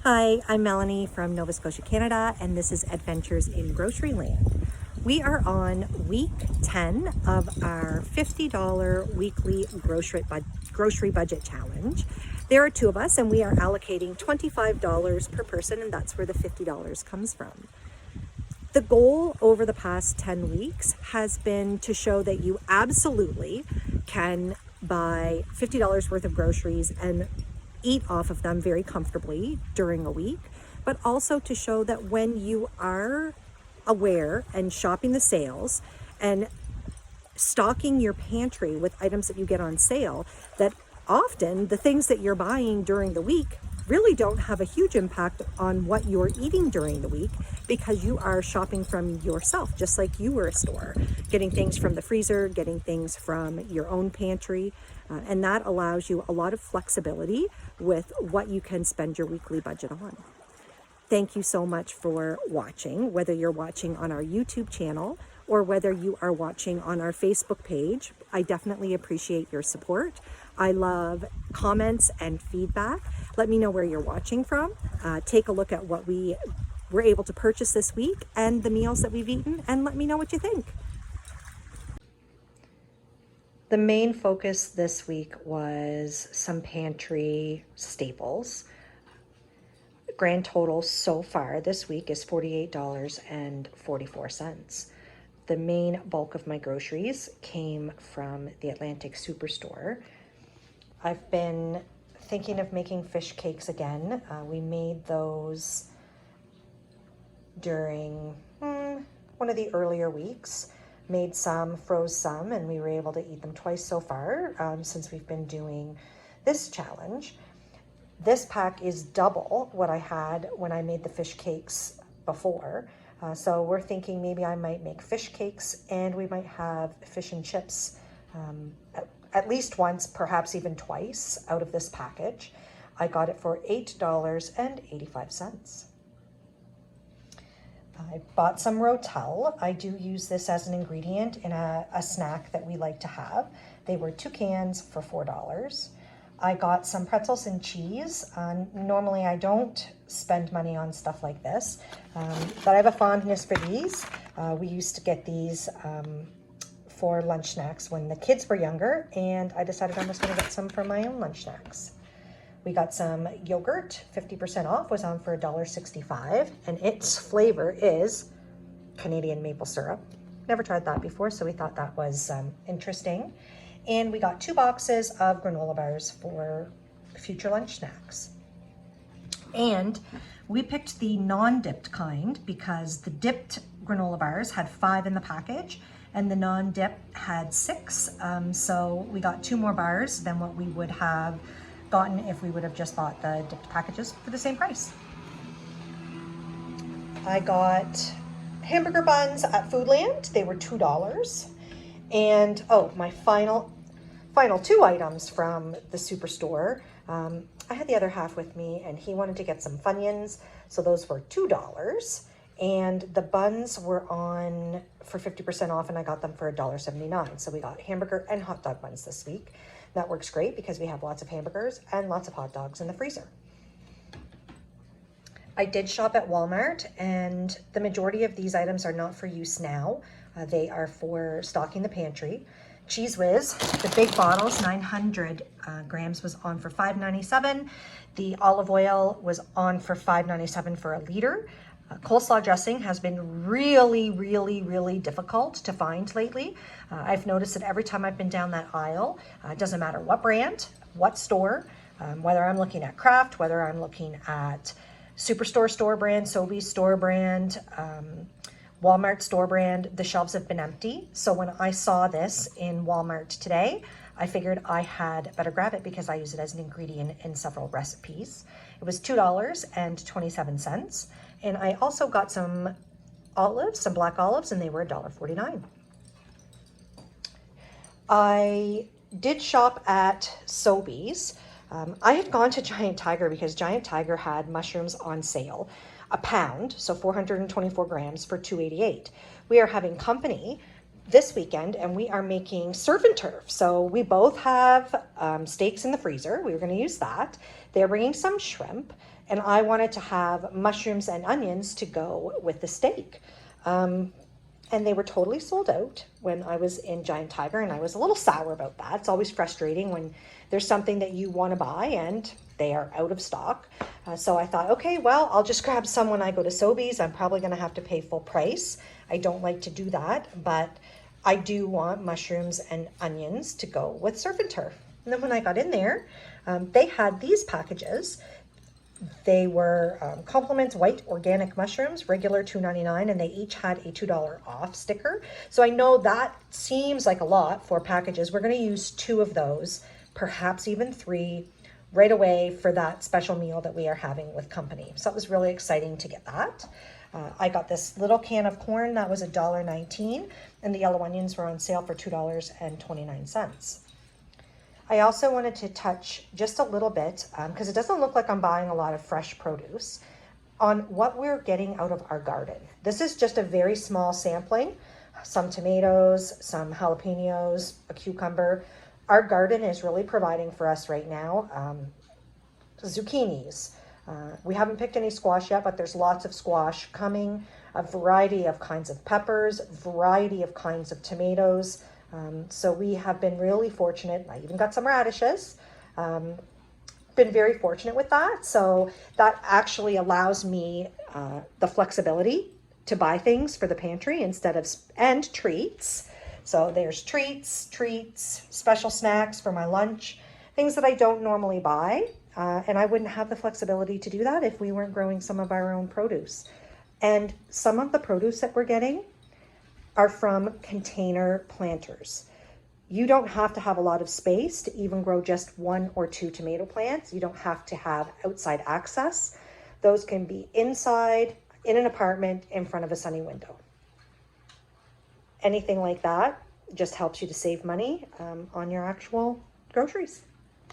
Hi, I'm Melanie from Nova Scotia, Canada, and this is Adventures in Grocery Land. We are on week 10 of our $50 weekly grocery budget challenge. There are two of us, and we are allocating $25 per person, and that's where the $50 comes from. The goal over the past 10 weeks has been to show that you absolutely can buy $50 worth of groceries and eat off of them very comfortably during a week, but also to show that when you are aware and shopping the sales and stocking your pantry with items that you get on sale, that often the things that you're buying during the week really don't have a huge impact on what you're eating during the week because you are shopping from yourself, just like you were a store, getting things from the freezer, getting things from your own pantry, and that allows you a lot of flexibility with what you can spend your weekly budget on. Thank you so much for watching, whether you're watching on our YouTube channel or whether you are watching on our Facebook page. I definitely appreciate your support. I love comments and feedback. Let me know where you're watching from. Take a look at what we were able to purchase this week and the meals that we've eaten, and let me know what you think. The main focus this week was some pantry staples. Grand total so far this week is $48.44. The main bulk of my groceries came from the Atlantic Superstore. I've been thinking of making fish cakes again. We made those during one of the earlier weeks. Made some, froze some, and we were able to eat them twice so far since we've been doing this challenge. This pack is double what I had when I made the fish cakes before. So we're thinking maybe I might make fish cakes and we might have fish and chips at least once, perhaps even twice out of this package. I got it for $8.85. I bought some Rotel. I do use this as an ingredient in a snack that we like to have. They were 2 cans for $4. I got some pretzels and cheese. Normally I don't spend money on stuff like this, but I have a fondness for these. We used to get these for lunch snacks when the kids were younger, and I decided I was gonna get some for my own lunch snacks. We got some yogurt, 50% off, was on for $1.65, and its flavor is Canadian maple syrup. Never tried that before, so we thought that was interesting. And we got 2 boxes of granola bars for future lunch snacks. And we picked the non-dipped kind because the dipped granola bars had 5 in the package and the non-dip had 6. So we got 2 more bars than what we would have gotten if we would have just bought the dipped packages for the same price. I got hamburger buns at Foodland. They were $2. And my final 2 items from the Superstore. I had the other half with me and he wanted to get some Funyuns. So those were $2. And the buns were on for 50% off and I got them for $1.79. So we got hamburger and hot dog buns this week. That works great because we have lots of hamburgers and lots of hot dogs in the freezer. I did shop at Walmart and the majority of these items are not for use now. They are for stocking the pantry. Cheese Whiz, the big bottles, 900 grams, was on for $5.97. The olive oil was on for $5.97 for a liter. Coleslaw dressing has been really difficult to find lately. I've noticed that every time I've been down that aisle, it doesn't matter what brand, what store, whether I'm looking at Kraft, whether I'm looking at Superstore store brand, Sobeys store brand, Walmart store brand, the shelves have been empty. So when I saw this in Walmart today, I figured I had better grab it because I use it as an ingredient in several recipes. It was $2.27. And I also got some olives, some black olives, and they were $1.49. I did shop at Sobeys. I had gone to Giant Tiger because Giant Tiger had mushrooms on sale, a pound, so 424 grams for $2.88. We are having company this weekend and we are making surf and turf. So we both have steaks in the freezer. We were going to use that. They're bringing some shrimp and I wanted to have mushrooms and onions to go with the steak. And they were totally sold out when I was in Giant Tiger, and I was a little sour about that. It's always frustrating when there's something that you want to buy and they are out of stock. So I thought, okay, well, I'll just grab some when I go to Sobeys. I'm probably going to have to pay full price. I don't like to do that, but I do want mushrooms and onions to go with surf and turf. And then when I got in there, they had these packages. They were Compliments White Organic Mushrooms, regular $2.99, and they each had a $2 off sticker. So I know that seems like a lot for packages. We're going to use 2 of those, perhaps even 3, right away for that special meal that we are having with company. So it was really exciting to get that. I got this little can of corn that was $1.19, and the yellow onions were on sale for $2.29. I also wanted to touch just a little bit, because it doesn't look like I'm buying a lot of fresh produce, on what we're getting out of our garden. This is just a very small sampling, some tomatoes, some jalapenos, a cucumber. Our garden is really providing for us right now zucchinis. We haven't picked any squash yet, but there's lots of squash coming, a variety of kinds of peppers, variety of kinds of tomatoes. So we have been really fortunate. I even got some radishes. Been very fortunate with that. So that actually allows me the flexibility to buy things for the pantry instead of, and treats. So there's treats, special snacks for my lunch, things that I don't normally buy. And I wouldn't have the flexibility to do that if we weren't growing some of our own produce. And some of the produce that we're getting are from container planters. You don't have to have a lot of space to even grow just 1 or 2 tomato plants. You don't have to have outside access. Those can be inside, in an apartment, in front of a sunny window. Anything like that just helps you to save money on your actual groceries.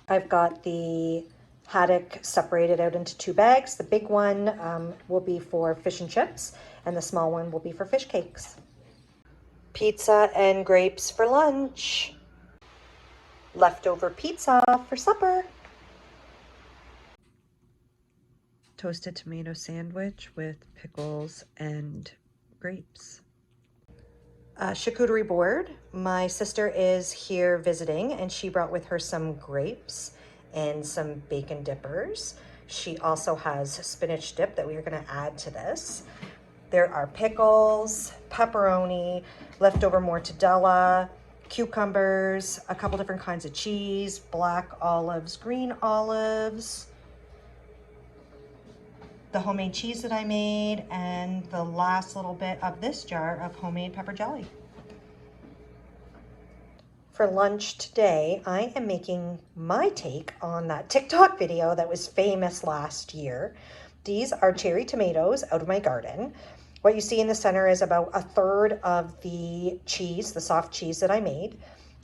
I've got the haddock separated out into 2 bags. The big one will be for fish and chips, and the small one will be for fish cakes. Pizza and grapes for lunch. Leftover pizza for supper. Toasted tomato sandwich with pickles and grapes. Charcuterie board. My sister is here visiting, and she brought with her some grapes and some bacon dippers. She also has spinach dip that we are going to add to this. There are pickles, pepperoni, leftover mortadella, cucumbers, a couple different kinds of cheese, black olives, green olives, the homemade cheese that I made, and the last little bit of this jar of homemade pepper jelly. For lunch today, I am making my take on that TikTok video that was famous last year. These are cherry tomatoes out of my garden. What you see in the center is about 1/3 of the cheese, the soft cheese that I made.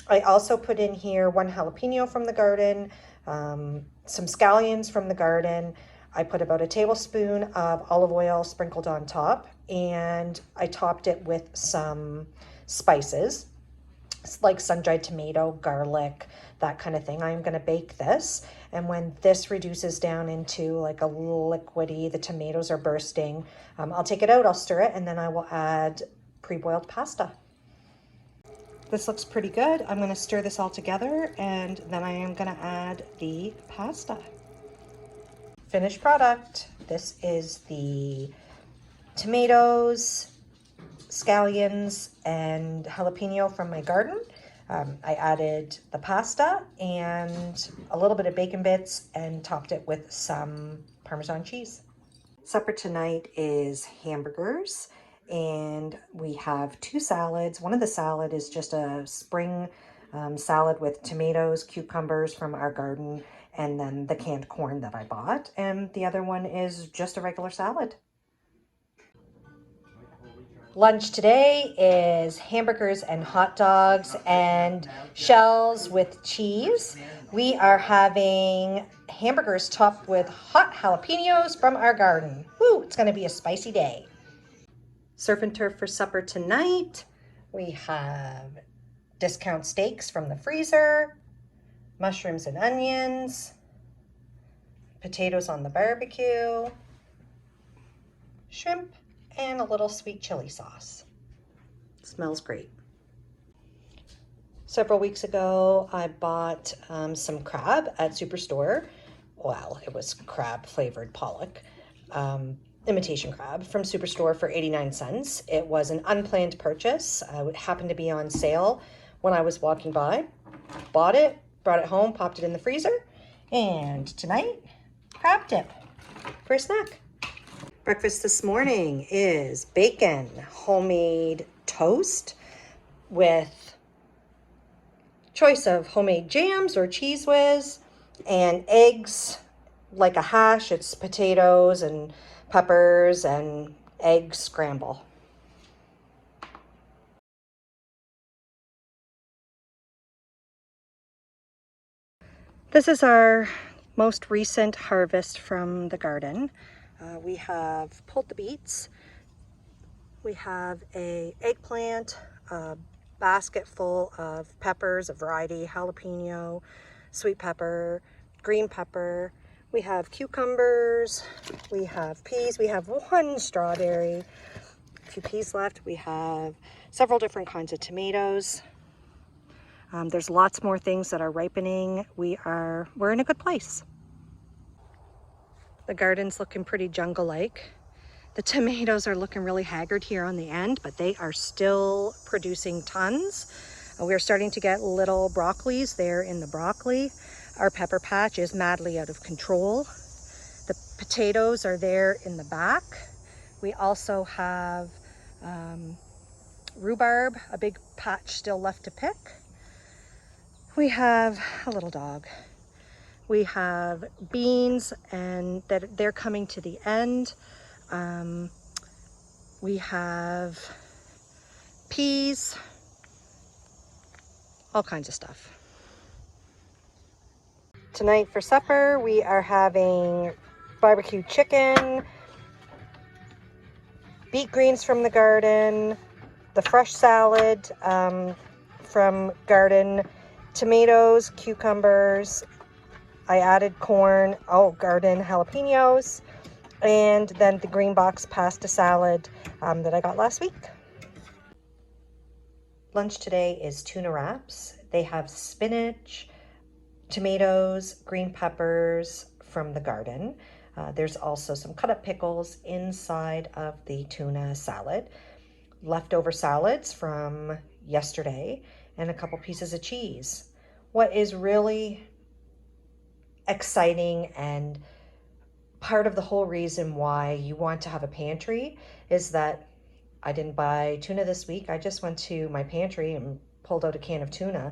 I also put in here 1 jalapeno from the garden, some scallions from the garden. I put about a tablespoon of olive oil sprinkled on top, and I topped it with some spices like sun-dried tomato, garlic, that kind of thing. I'm going to bake this, and when this reduces down into like a liquidy, the tomatoes are bursting, I'll take it out, I'll stir it, and then I will add pre-boiled pasta. This looks pretty good. I'm going to stir this all together, and then I am going to add the pasta. Finished product. This is the tomatoes, scallions, and jalapeno from my garden. I added the pasta and a little bit of bacon bits and topped it with some Parmesan cheese. Supper tonight is hamburgers, and we have 2 salads. One of the salad is just a spring salad with tomatoes, cucumbers from our garden, and then the canned corn that I bought. And the other one is just a regular salad. Lunch today is hamburgers and hot dogs and shells with cheese. We are having hamburgers topped with hot jalapenos from our garden. Woo, it's going to be a spicy day. Surf and turf for supper tonight. We have discount steaks from the freezer, mushrooms and onions, potatoes on the barbecue, shrimp, and a little sweet chili sauce. Smells great. Several weeks ago, I bought some crab at Superstore. Well, it was crab flavored pollock, imitation crab from Superstore for 89 cents. It was an unplanned purchase. It happened to be on sale when I was walking by. Bought it, brought it home, popped it in the freezer, and tonight, crab dip for a snack. Breakfast this morning is bacon, homemade toast with choice of homemade jams or cheese whiz, and eggs like a hash. It's potatoes and peppers and egg scramble. This is our most recent harvest from the garden. We have pulled the beets. We have a eggplant, a basket full of peppers, a variety, jalapeno, sweet pepper, green pepper. We have cucumbers, we have peas, we have one strawberry, a few peas left. We have several different kinds of tomatoes. There's lots more things that are ripening. We're in a good place. The garden's looking pretty jungle-like. The tomatoes are looking really haggard here on the end, but they are still producing tons. We're starting to get little broccolis there in the broccoli. Our pepper patch is madly out of control. The potatoes are there in the back. We also have rhubarb, a big patch still left to pick. We have a little dog. We have beans, and they're coming to the end. We have peas, all kinds of stuff. Tonight for supper, we are having barbecue chicken, beet greens from the garden, the fresh salad from garden, tomatoes, cucumbers. I added corn, garden jalapenos, and then the green box pasta salad that I got last week. Lunch today is tuna wraps. They have spinach, tomatoes, green peppers from the garden. There's also some cut up pickles inside of the tuna salad, leftover salads from yesterday, and a couple pieces of cheese. What is really exciting and part of the whole reason why you want to have a pantry is that I didn't buy tuna this week. I just went to my pantry and pulled out a can of tuna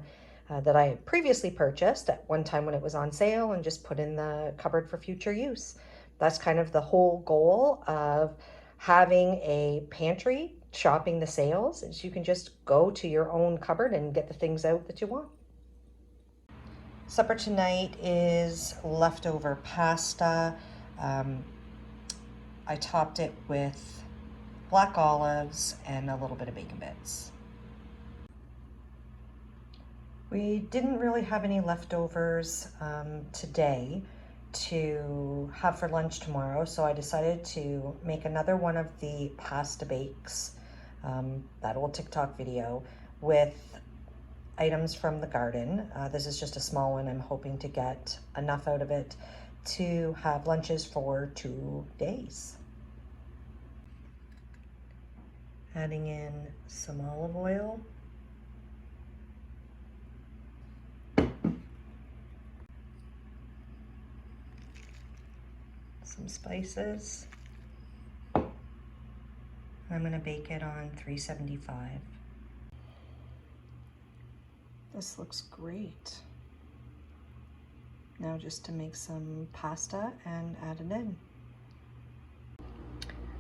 that I previously purchased at one time when it was on sale and just put in the cupboard for future use. That's kind of the whole goal of having a pantry, shopping the sales, is you can just go to your own cupboard and get the things out that you want. Supper tonight is leftover pasta. I topped it with black olives and a little bit of bacon bits. We didn't really have any leftovers today to have for lunch tomorrow, so I decided to make another one of the pasta bakes, that old TikTok video, with items from the garden. This is just a small one. I'm hoping to get enough out of it to have lunches for 2 days. Adding in some olive oil. Some spices. I'm going to bake it on 375. This looks great. Now just to make some pasta and add it in.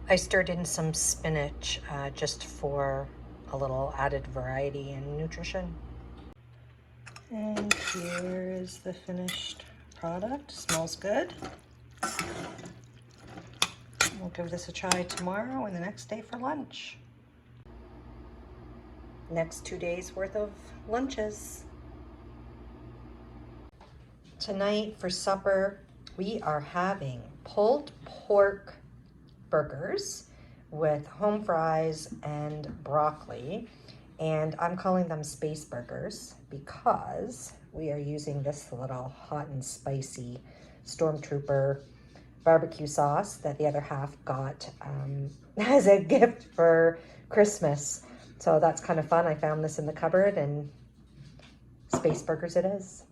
I stirred in some spinach just for a little added variety and nutrition. And here is the finished product. Smells good. We'll give this a try tomorrow and the next day for lunch. Next 2 days worth of lunches. Tonight for supper, We are having pulled pork burgers with home fries and broccoli. And I'm calling them space burgers because we are using this little hot and spicy Stormtrooper barbecue sauce that the other half got as a gift for Christmas. So that's kind of fun. I found this in the cupboard and space burgers it is.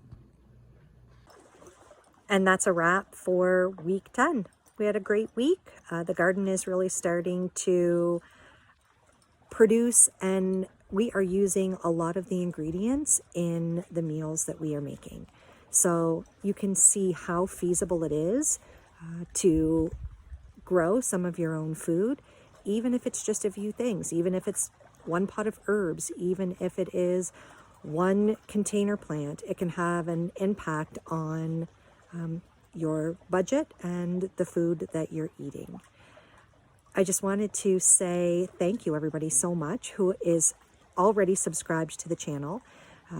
And that's a wrap for week 10. We had a great week. The garden is really starting to produce, and we are using a lot of the ingredients in the meals that we are making. So you can see how feasible it is to grow some of your own food, even if it's just a few things, even if it's one pot of herbs, even if it is one container plant. It can have an impact on your budget and the food that you're eating. I just wanted to say thank you, everybody, so much who is already subscribed to the channel.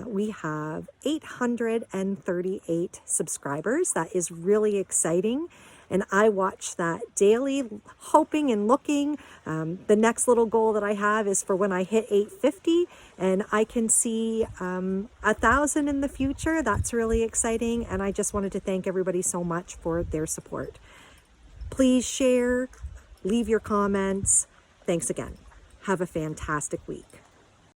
We have 838 subscribers. That is really exciting. And I watch that daily, hoping and looking. The next little goal that I have is for when I hit 850 and I can see 1,000 in the future. That's really exciting. And I just wanted to thank everybody so much for their support. Please share, leave your comments. Thanks again. Have a fantastic week.